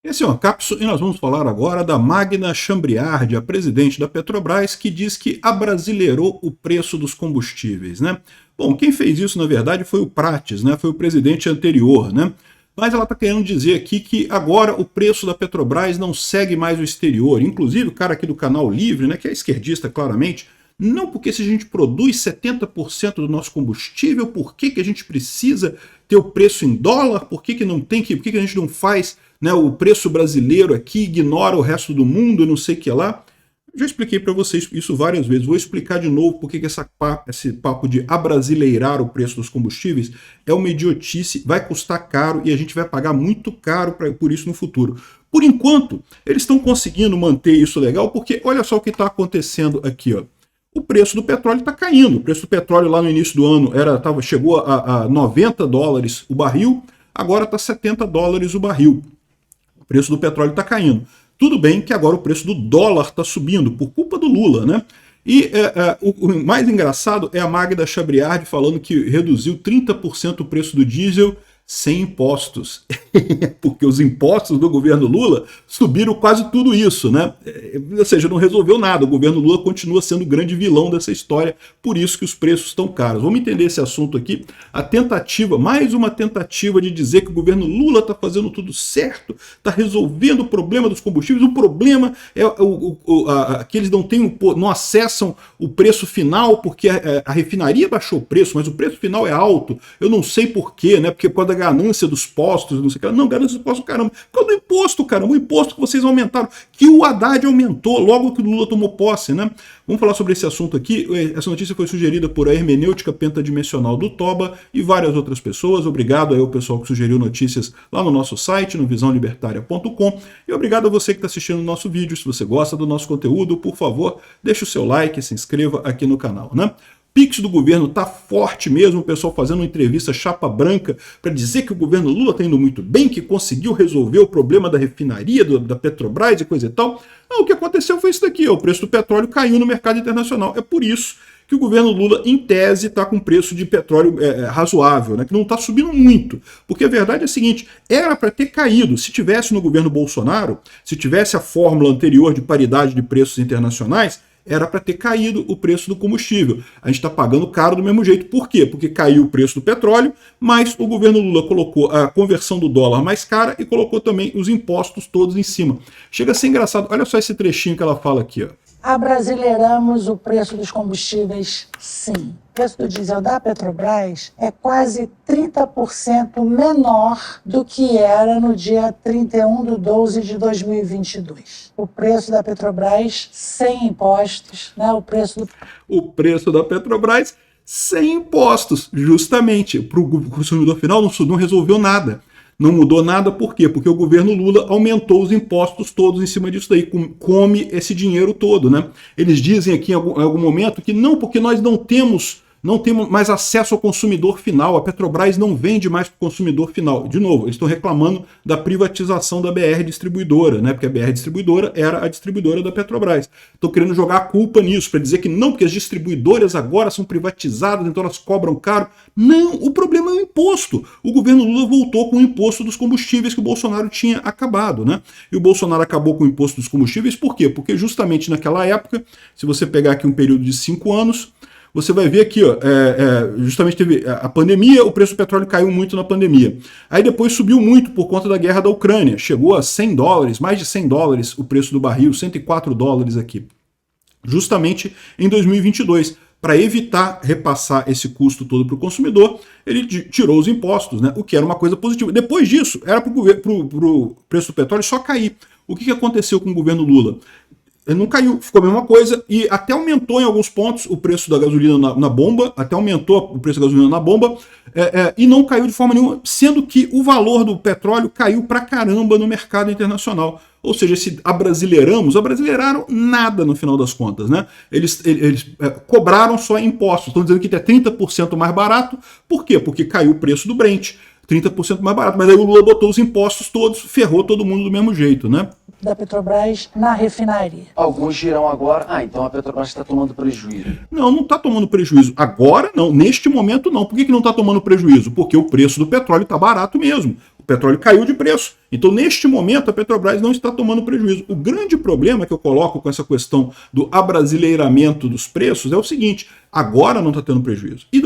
Esse é uma cápsula e nós vamos falar agora da Magda Chambriard, a presidente da Petrobras, que diz que abrasileirou o preço dos combustíveis, né? Bom, quem fez isso, na verdade, foi o Prates, né? Foi o presidente anterior, né? Mas ela está querendo dizer aqui que agora o preço da Petrobras não segue mais o exterior. Inclusive, o cara aqui do Canal Livre, né, que é esquerdista claramente, não, porque se a gente produz 70% do nosso combustível, por que a gente precisa ter o preço em dólar? Por que não tem que, por que a gente não faz, né, o preço brasileiro aqui, ignora o resto do mundo, não sei o que lá? Já expliquei para vocês isso várias vezes, vou explicar de novo porque esse papo de abrasileirar o preço dos combustíveis é uma idiotice, vai custar caro e a gente vai pagar muito caro por isso no futuro. Por enquanto, eles estão conseguindo manter isso legal, porque olha só o que está acontecendo aqui, ó. O preço do petróleo está caindo. O preço do petróleo lá no início do ano chegou a 90 dólares o barril, agora está 70 dólares o barril. O preço do petróleo está caindo. Tudo bem que agora o preço do dólar está subindo, por culpa do Lula, né? E o mais engraçado é a Magda Chambriard falando que reduziu 30% o preço do diesel sem impostos. Porque os impostos do governo Lula subiram quase tudo isso, né? Ou seja, não resolveu nada. O governo Lula continua sendo o grande vilão dessa história, por isso que os preços estão caros. Vamos entender esse assunto aqui. A tentativa, mais uma tentativa de dizer que o governo Lula está fazendo tudo certo, está resolvendo o problema dos combustíveis. O problema é que eles não acessam o preço final porque a refinaria baixou o preço, mas o preço final é alto. Eu não sei por quê, né? Porque quando a ganância dos postos, não sei o que, não, ganância dos postos, caramba. Quando o imposto, caramba, o imposto que vocês aumentaram, que o Haddad aumentou logo que o Lula tomou posse, né? Vamos falar sobre esse assunto aqui. Essa notícia foi sugerida por a hermenêutica pentadimensional do Toba e várias outras pessoas. Obrigado aí ao pessoal que sugeriu notícias lá no nosso site, no visãolibertaria.com. E obrigado a você que está assistindo o nosso vídeo. Se você gosta do nosso conteúdo, por favor, deixe o seu like e se inscreva aqui no canal, né? Pix do governo está forte mesmo, o pessoal fazendo uma entrevista chapa branca para dizer que o governo Lula está indo muito bem, que conseguiu resolver o problema da refinaria, da Petrobras e coisa e tal. Não, o que aconteceu foi isso daqui, ó, o preço do petróleo caiu no mercado internacional. É por isso que o governo Lula, em tese, está com preço de petróleo razoável, né, que não está subindo muito. Porque a verdade é a seguinte, era para ter caído. Se tivesse no governo Bolsonaro, se tivesse a fórmula anterior de paridade de preços internacionais, era para ter caído o preço do combustível. A gente está pagando caro do mesmo jeito. Por quê? Porque caiu o preço do petróleo, mas o governo Lula colocou a conversão do dólar mais cara e colocou também os impostos todos em cima. Chega a ser engraçado. Olha só esse trechinho que ela fala aqui, ó. Abrasileiramos o preço dos combustíveis, sim. O preço do diesel da Petrobras é quase 30% menor do que era no dia 31/12 de 2022. O preço da Petrobras sem impostos, né? O preço da Petrobras sem impostos, justamente. Para o consumidor final não resolveu nada. Não mudou nada, por quê? Porque o governo Lula aumentou os impostos todos em cima disso daí, come esse dinheiro todo, né? Eles dizem aqui em algum momento que não, porque nós não temos mais acesso ao consumidor final, a Petrobras não vende mais para o consumidor final. De novo, eles estão reclamando da privatização da BR Distribuidora, né? Porque a BR Distribuidora era a distribuidora da Petrobras. Estão querendo jogar a culpa nisso, para dizer que não, porque as distribuidoras agora são privatizadas, então elas cobram caro. Não, o problema é o imposto. O governo Lula voltou com o imposto dos combustíveis que o Bolsonaro tinha acabado, né? E o Bolsonaro acabou com o imposto dos combustíveis por quê? Porque justamente naquela época, se você pegar aqui um período de 5 anos, você vai ver aqui, ó, justamente teve a pandemia, o preço do petróleo caiu muito na pandemia. Aí depois subiu muito por conta da guerra da Ucrânia. Chegou a 100 dólares, mais de 100 dólares o preço do barril, 104 dólares aqui. Justamente em 2022. Para evitar repassar esse custo todo para o consumidor, ele tirou os impostos, né? O que era uma coisa positiva. Depois disso, era para o preço do petróleo só cair. O que aconteceu com o governo Lula? Não caiu, ficou a mesma coisa e até aumentou em alguns pontos o preço da gasolina na bomba, até aumentou o preço da gasolina na bomba e não caiu de forma nenhuma, sendo que o valor do petróleo caiu pra caramba no mercado internacional. Ou seja, esse abrasileiraram nada no final das contas, né? Eles cobraram só impostos, estão dizendo que é 30% mais barato, por quê? Porque caiu o preço do Brent, 30% mais barato, mas aí o Lula botou os impostos todos, ferrou todo mundo do mesmo jeito, né? Da Petrobras na refinaria. Alguns dirão agora, então a Petrobras está tomando prejuízo. Não está tomando prejuízo. Agora não, neste momento não. Por que não está tomando prejuízo? Porque o preço do petróleo está barato mesmo. petróleo caiu de preço. Então, neste momento, a Petrobras não está tomando prejuízo. O grande problema que eu coloco com essa questão do abrasileiramento dos preços é o seguinte: agora não está tendo prejuízo. E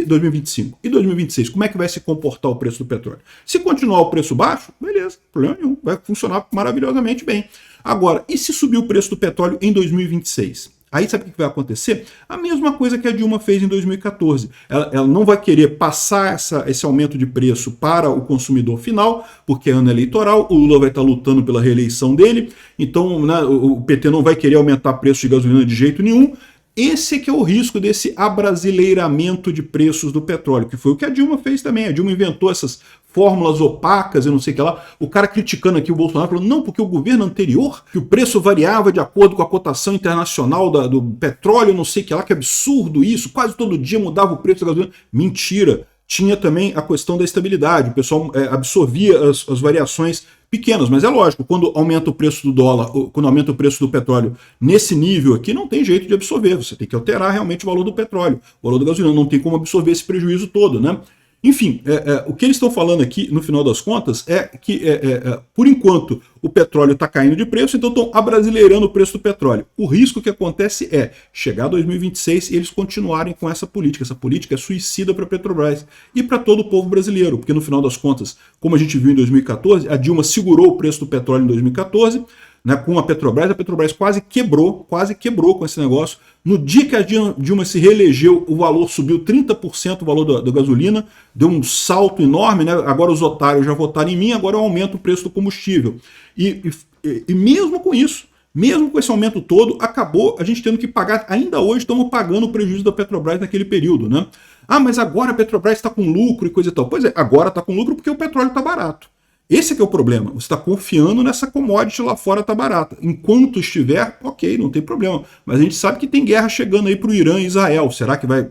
2025? E 2026? Como é que vai se comportar o preço do petróleo? Se continuar o preço baixo, beleza, problema nenhum, vai funcionar maravilhosamente bem. Agora, e se subir o preço do petróleo em 2026? Aí sabe o que vai acontecer? A mesma coisa que a Dilma fez em 2014. Ela não vai querer passar esse aumento de preço para o consumidor final, porque é ano eleitoral, o Lula vai estar lutando pela reeleição dele, então, né, o PT não vai querer aumentar preço de gasolina de jeito nenhum. Esse é que é o risco desse abrasileiramento de preços do petróleo, que foi o que a Dilma fez também. A Dilma inventou essas fórmulas opacas e não sei o que lá. O cara criticando aqui o Bolsonaro, falou, não, porque o governo anterior, que o preço variava de acordo com a cotação internacional do petróleo, não sei o que lá, que absurdo isso, quase todo dia mudava o preço da gasolina. Mentira. Tinha também a questão da estabilidade, o pessoal absorvia as variações pequenas, mas é lógico, quando aumenta o preço do dólar, quando aumenta o preço do petróleo nesse nível aqui, não tem jeito de absorver, você tem que alterar realmente o valor do petróleo, o valor da gasolina, não tem como absorver esse prejuízo todo, né? Enfim, o que eles estão falando aqui, no final das contas, é que, por enquanto, o petróleo está caindo de preço, então estão abrasileirando o preço do petróleo. O risco que acontece é chegar 2026 e eles continuarem com essa política. Essa política é suicida para a Petrobras e para todo o povo brasileiro, porque, no final das contas, como a gente viu em 2014, a Dilma segurou o preço do petróleo em 2014, né, com a Petrobras quase quebrou com esse negócio. No dia que a Dilma se reelegeu, o valor subiu 30%, o valor da gasolina, deu um salto enorme, né? Agora os otários já votaram em mim, agora eu aumento o preço do combustível. E mesmo com isso, mesmo com esse aumento todo, acabou a gente tendo que pagar, ainda hoje estamos pagando o prejuízo da Petrobras naquele período, né? Ah, mas agora a Petrobras está com lucro e coisa e tal. Pois é, agora está com lucro porque o petróleo está barato. Esse é que é o problema. Você está confiando nessa commodity lá fora tá barata. Enquanto estiver, ok, não tem problema. Mas a gente sabe que tem guerra chegando aí para o Irã e Israel. Será que vai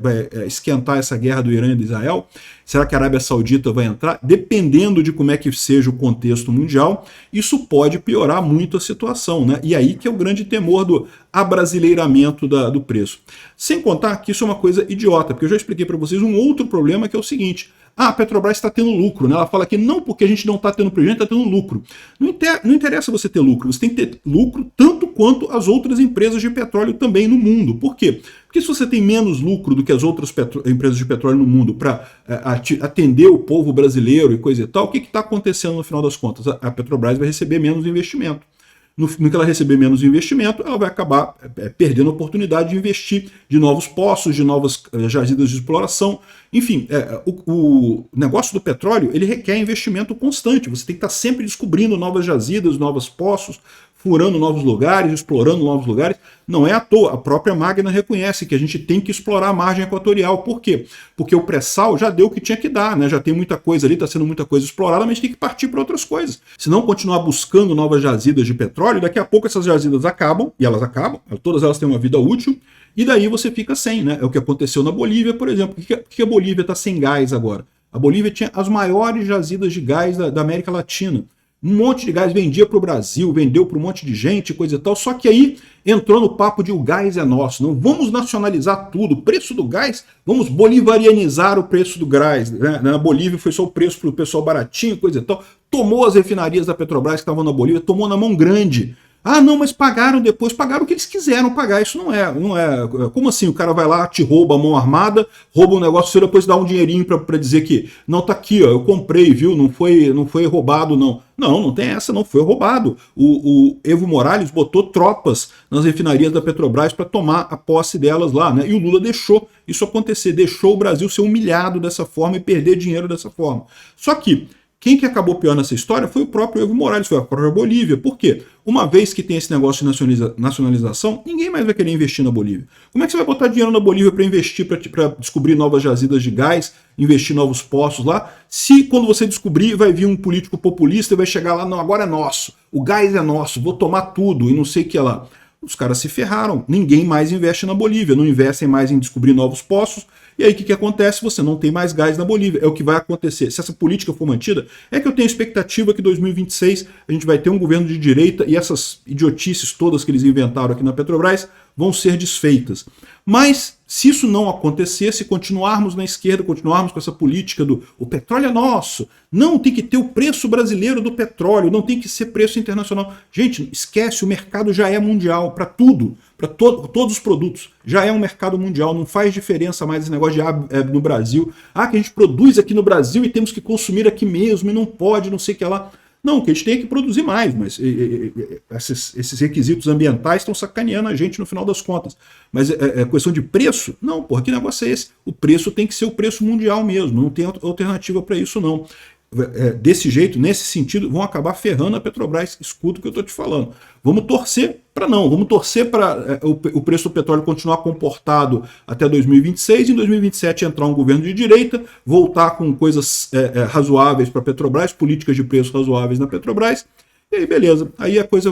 esquentar essa guerra do Irã e do Israel? Será que a Arábia Saudita vai entrar? Dependendo de como é que seja o contexto mundial, isso pode piorar muito a situação, né? E aí que é o grande temor do abrasileiramento do preço. Sem contar que isso é uma coisa idiota, porque eu já expliquei para vocês um outro problema que é o seguinte: a Petrobras está tendo lucro, né? Ela fala que não porque a gente não está tendo prejuízo, a gente está tendo lucro. Não interessa você ter lucro, você tem que ter lucro tanto quanto as outras empresas de petróleo também no mundo. Por quê? Porque se você tem menos lucro do que as outras empresas de petróleo no mundo para atender o povo brasileiro e coisa e tal, o que está acontecendo no final das contas? A Petrobras vai receber menos investimento. No que ela receber menos investimento, ela vai acabar perdendo a oportunidade de investir de novos poços, de novas jazidas de exploração. Enfim, o negócio do petróleo ele requer investimento constante. Você tem que estar sempre descobrindo novas jazidas, novos poços, furando novos lugares, explorando novos lugares. Não é à toa, a própria Magna reconhece que a gente tem que explorar a margem equatorial. Por quê? Porque o pré-sal já deu o que tinha que dar, né? Já tem muita coisa ali, está sendo muita coisa explorada, mas tem que partir para outras coisas. Se não continuar buscando novas jazidas de petróleo, daqui a pouco essas jazidas acabam, e elas acabam, todas elas têm uma vida útil, e daí você fica sem, né? É o que aconteceu na Bolívia, por exemplo. Por que a Bolívia está sem gás agora? A Bolívia tinha as maiores jazidas de gás da América Latina. Um monte de gás vendia para o Brasil, vendeu para um monte de gente, coisa e tal, só que aí entrou no papo de o gás é nosso, não vamos nacionalizar tudo, o preço do gás, vamos bolivarianizar o preço do gás, né? Na Bolívia foi só o preço para o pessoal baratinho, coisa e tal, tomou as refinarias da Petrobras que estavam na Bolívia, tomou na mão grande. Ah, não, mas pagaram depois, pagaram o que eles quiseram pagar, isso não é. Como assim? O cara vai lá, te rouba a mão armada, rouba um negócio, você depois dá um dinheirinho para dizer que, não, tá aqui, ó, eu comprei, viu, não foi roubado, não. Não tem essa, não foi roubado. O Evo Morales botou tropas nas refinarias da Petrobras para tomar a posse delas lá, né? E o Lula deixou isso acontecer, deixou o Brasil ser humilhado dessa forma e perder dinheiro dessa forma. Só que quem que acabou pior nessa história foi o próprio Evo Morales, foi a própria Bolívia. Por quê? Uma vez que tem esse negócio de nacionalização, ninguém mais vai querer investir na Bolívia. Como é que você vai botar dinheiro na Bolívia para investir, para descobrir novas jazidas de gás, investir em novos poços lá, se quando você descobrir vai vir um político populista e vai chegar lá, não, agora é nosso, o gás é nosso, vou tomar tudo e não sei o que lá. Os caras se ferraram, ninguém mais investe na Bolívia, não investem mais em descobrir novos poços, e aí o que acontece? Você não tem mais gás na Bolívia, é o que vai acontecer. Se essa política for mantida, é que eu tenho expectativa que em 2026 a gente vai ter um governo de direita e essas idiotices todas que eles inventaram aqui na Petrobras vão ser desfeitas. Mas se isso não acontecer, se continuarmos na esquerda, continuarmos com essa política do o petróleo é nosso, não tem que ter o preço brasileiro do petróleo, não tem que ser preço internacional. Gente, esquece, o mercado já é mundial para tudo, para todos os produtos. Já é um mercado mundial, não faz diferença mais esse negócio de no Brasil. Que a gente produz aqui no Brasil e temos que consumir aqui mesmo e não pode, não sei o que lá. Não, que a gente tem que produzir mais, mas esses requisitos ambientais estão sacaneando a gente no final das contas. Mas é questão de preço? Não, porra, que negócio é esse? O preço tem que ser o preço mundial mesmo, não tem alternativa para isso não. Desse jeito, nesse sentido, vão acabar ferrando a Petrobras. Escuta o que eu estou te falando. Vamos torcer para não, vamos torcer para o preço do petróleo continuar comportado até 2026, e em 2027 entrar um governo de direita, voltar com coisas razoáveis para a Petrobras, políticas de preço razoáveis na Petrobras, e aí beleza, aí a coisa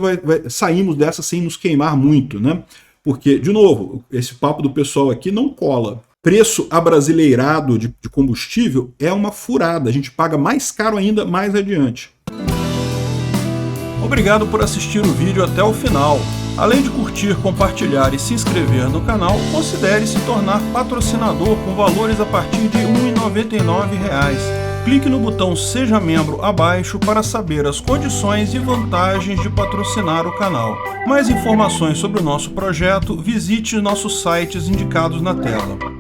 saímos dessa sem nos queimar muito, né? Porque, de novo, esse papo do pessoal aqui não cola. Preço abrasileirado de combustível é uma furada, a gente paga mais caro ainda mais adiante. Obrigado por assistir o vídeo até o final. Além de curtir, compartilhar e se inscrever no canal, considere se tornar patrocinador com valores a partir de R$ 1,99. Clique no botão Seja Membro abaixo para saber as condições e vantagens de patrocinar o canal. Mais informações sobre o nosso projeto, visite nossos sites indicados na tela.